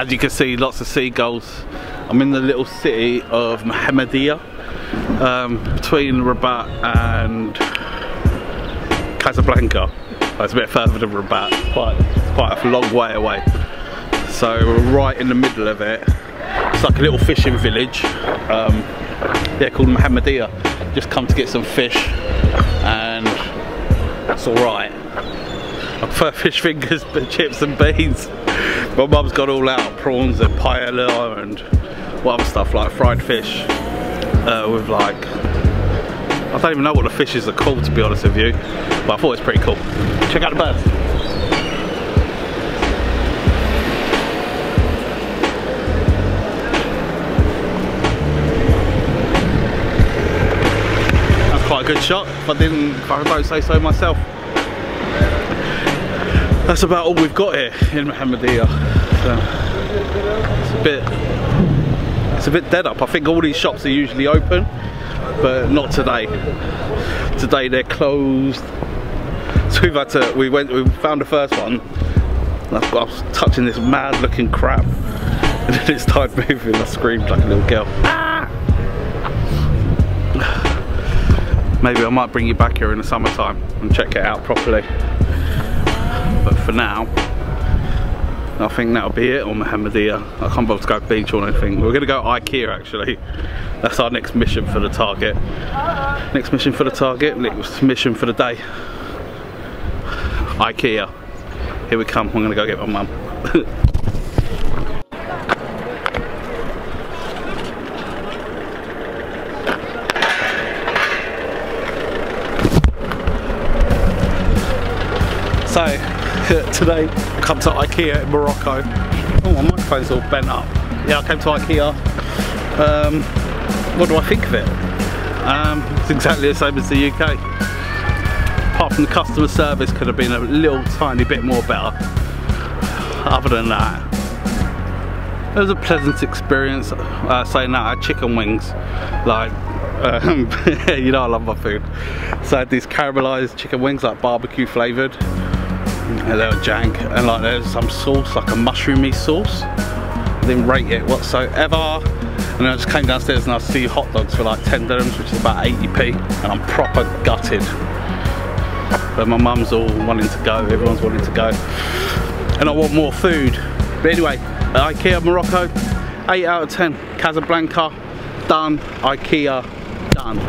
As you can see, lots of seagulls. I'm in the little city of Mohammedia, between Rabat and Casablanca. It's a bit further than Rabat, quite a long way away. So we're right in the middle of it. It's like a little fishing village, yeah, called Mohammedia. Just come to get some fish, and it's alright. I prefer fish fingers but chips and beans. My mum's got all out prawns and paella and what other stuff, like fried fish with like, I don't even know what the fishes are called, to be honest with you, but I thought it was pretty cool. Check out the birds. That's quite a good shot, if I don't say so myself. That's about all we've got here in Mohammedia. So it's a bit dead up. I think all these shops are usually open, but not today. Today they're closed. So we found the first one. I was touching this mad looking crab, and then it started moving. I screamed like a little girl. Ah! Maybe I might bring you back here in the summertime and check it out properly. But for now, I think that'll be it on Mohammedia. I can't bother to go beach or anything. We're gonna go to Ikea actually. That's our next mission for the target. Next mission for the target, next mission for the day. Ikea. Here we come, I'm gonna go get my mum. So, today I come to Ikea in Morocco. Oh, my microphone's all bent up. Yeah, I came to Ikea. What do I think of it? It's exactly the same as the UK. Apart from the customer service could have been a little tiny bit more better. Other than that, it was a pleasant experience. Saying that, I had chicken wings. Like, you know I love my food. So I had these caramelized chicken wings, like barbecue flavoured. And they were jank, and like there's some sauce, like a mushroomy sauce. I didn't rate it whatsoever. And then I just came downstairs and I see hot dogs for like 10 dirhams, which is about 80p, and I'm proper gutted. But my mum's all wanting to go, everyone's wanting to go, and I want more food. But anyway, Ikea Morocco, 8 out of 10. Casablanca, done. Ikea, done.